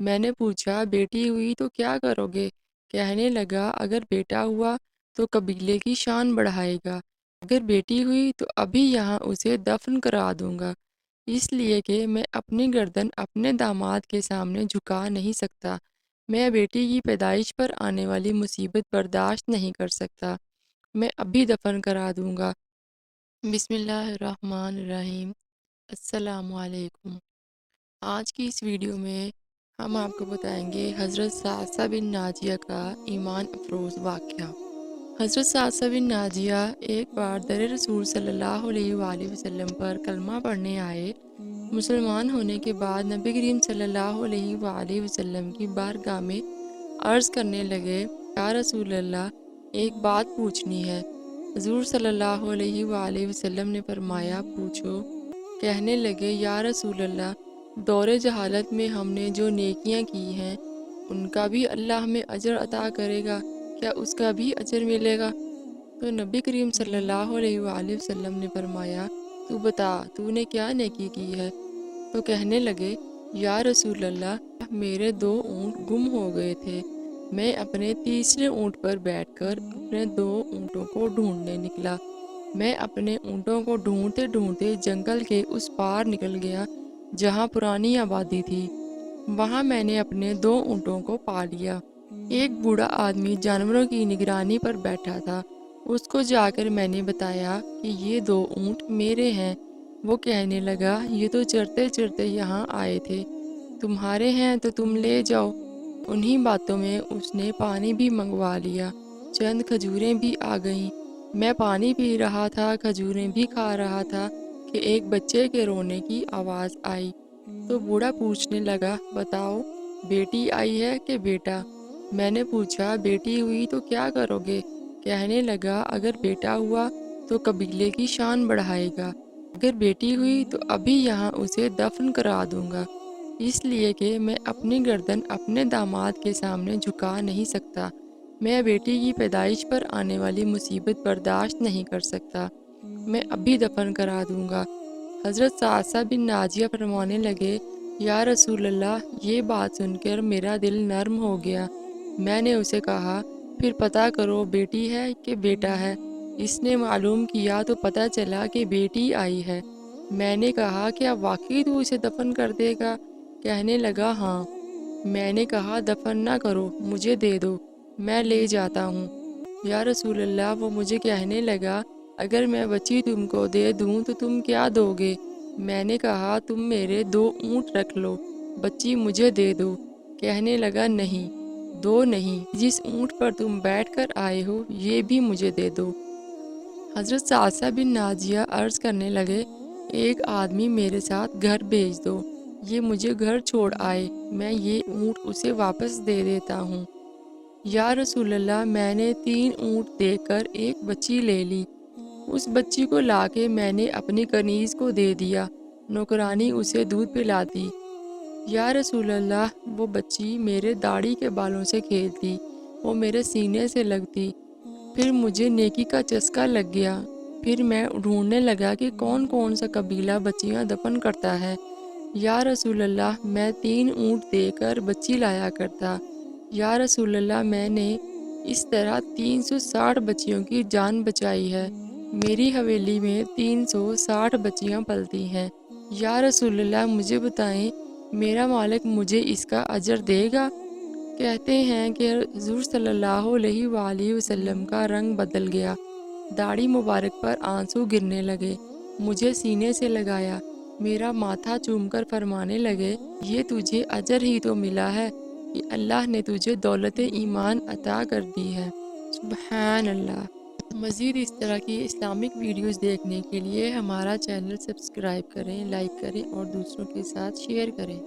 میں نے پوچھا بیٹی ہوئی تو کیا کرو گے؟ کہنے لگا اگر بیٹا ہوا تو قبیلے کی شان بڑھائے گا، اگر بیٹی ہوئی تو ابھی یہاں اسے دفن کرا دوں گا، اس لیے کہ میں اپنی گردن اپنے داماد کے سامنے جھکا نہیں سکتا، میں بیٹی کی پیدائش پر آنے والی مصیبت برداشت نہیں کر سکتا، میں ابھی دفن کرا دوں گا۔ بسم اللہ الرحمن الرحیم۔ السلام علیکم۔ آج کی اس ویڈیو میں ہم آپ کو بتائیں گے حضرت ثعصبہ بن ناجیہ کا ایمان افروز واقعہ۔ حضرت ثعصبہ بن ناجیہ ایک بار در رسول صلی اللہ علیہ وآلہ وسلم پر کلمہ پڑھنے آئے۔ مسلمان ہونے کے بعد نبی کریم صلی اللہ علیہ وآلہ وسلم کی بارگاہ میں عرض کرنے لگے، یا رسول اللہ، ایک بات پوچھنی ہے۔ حضور صلی اللہ علیہ وآلہ وسلم نے فرمایا، پوچھو۔ کہنے لگے، یا رسول اللہ، دور جہالت میں ہم نے جو نیکیاں کی ہیں ان کا بھی اللہ ہمیں اجر عطا کرے گا، کیا اس کا بھی اجر ملے گا؟ تو نبی کریم صلی اللہ علیہ وآلہ وسلم نے فرمایا، تو بتا تو نے کیا نیکی کی ہے؟ تو کہنے لگے، یا رسول اللہ، میرے 2 اونٹ گم ہو گئے تھے، میں اپنے تیسرے اونٹ پر بیٹھ کر اپنے 2 اونٹوں کو ڈھونڈنے نکلا، میں اپنے اونٹوں کو ڈھونڈتے ڈھونڈتے جنگل کے اس پار نکل گیا جہاں پرانی آبادی تھی، وہاں میں نے اپنے 2 اونٹوں کو پا لیا۔ ایک بوڑھا آدمی جانوروں کی نگرانی پر بیٹھا تھا، اس کو جا کر میں نے بتایا کہ یہ 2 اونٹ میرے ہیں۔ وہ کہنے لگا، یہ تو چرتے چرتے یہاں آئے تھے، تمہارے ہیں تو تم لے جاؤ۔ انہی باتوں میں اس نے پانی بھی منگوا لیا، چند کھجوریں بھی آ گئیں، میں پانی پی رہا تھا، کھجوریں بھی کھا رہا تھا کہ ایک بچے کے رونے کی آواز آئی۔ تو بوڑھا پوچھنے لگا، بتاؤ بیٹی آئی ہے کہ بیٹا؟ میں نے پوچھا بیٹی ہوئی تو کیا کرو گے؟ کہنے لگا اگر بیٹا ہوا تو قبیلے کی شان بڑھائے گا، اگر بیٹی ہوئی تو ابھی یہاں اسے دفن کرا دوں گا، اس لیے کہ میں اپنی گردن اپنے داماد کے سامنے جھکا نہیں سکتا، میں بیٹی کی پیدائش پر آنے والی مصیبت برداشت نہیں کر سکتا، میں ابھی دفن کرا دوں گا۔ حضرت ثعصبہ بن ناجیہ فرمانے لگے، یا رسول اللہ، یہ بات سن کر میرا دل نرم ہو گیا۔ میں نے اسے کہا، پھر پتہ کرو بیٹی ہے کہ بیٹا ہے۔ اس نے معلوم کیا تو پتہ چلا کہ بیٹی آئی ہے۔ میں نے کہا، کیا واقعی تو اسے دفن کر دے گا؟ کہنے لگا، ہاں۔ میں نے کہا، دفن نہ کرو، مجھے دے دو، میں لے جاتا ہوں۔ یا رسول اللہ، وہ مجھے کہنے لگا، اگر میں بچی تم کو دے دوں تو تم کیا دو گے؟ میں نے کہا، تم میرے 2 اونٹ رکھ لو، بچی مجھے دے دو۔ کہنے لگا، نہیں، 2 نہیں، جس اونٹ پر تم بیٹھ کر آئے ہو یہ بھی مجھے دے دو۔ حضرت ثعصبہ بن ناجیہ عرض کرنے لگے، ایک آدمی میرے ساتھ گھر بھیج دو، یہ مجھے گھر چھوڑ آئے، میں یہ اونٹ اسے واپس دے دیتا ہوں۔ یا رسول اللہ، میں نے 3 اونٹ دے کر ایک بچی لے لی، اس بچی کو لا کے میں نے اپنی کنیز کو دے دیا، نوکرانی اسے دودھ پلاتی۔ یا رسول اللہ، وہ بچی میرے داڑھی کے بالوں سے کھیلتی، وہ میرے سینے سے لگتی، پھر مجھے نیکی کا چسکا لگ گیا، پھر میں ڈھونڈنے لگا کہ کون کون سا قبیلہ بچیاں دفن کرتا ہے۔ یا رسول اللہ، میں 3 اونٹ دے کر بچی لایا کرتا۔ یا رسول اللہ، میں نے اس طرح 360 بچیوں کی جان بچائی ہے، میری حویلی میں 360 بچیاں پلتی ہیں۔ یا رسول اللہ، مجھے بتائیں میرا مالک مجھے اس کا اجر دے گا؟ کہتے ہیں کہ حضور صلی اللہ علیہ وآلہ وسلم کا رنگ بدل گیا، داڑھی مبارک پر آنسو گرنے لگے، مجھے سینے سے لگایا، میرا ماتھا چوم کر فرمانے لگے، یہ تجھے اجر ہی تو ملا ہے کہ اللہ نے تجھے دولت ایمان عطا کر دی ہے۔ سبحان اللہ۔ مزید اس طرح کی اسلامک ویڈیوز دیکھنے کے لیے ہمارا چینل سبسکرائب کریں، لائک کریں اور دوسروں کے ساتھ شیئر کریں۔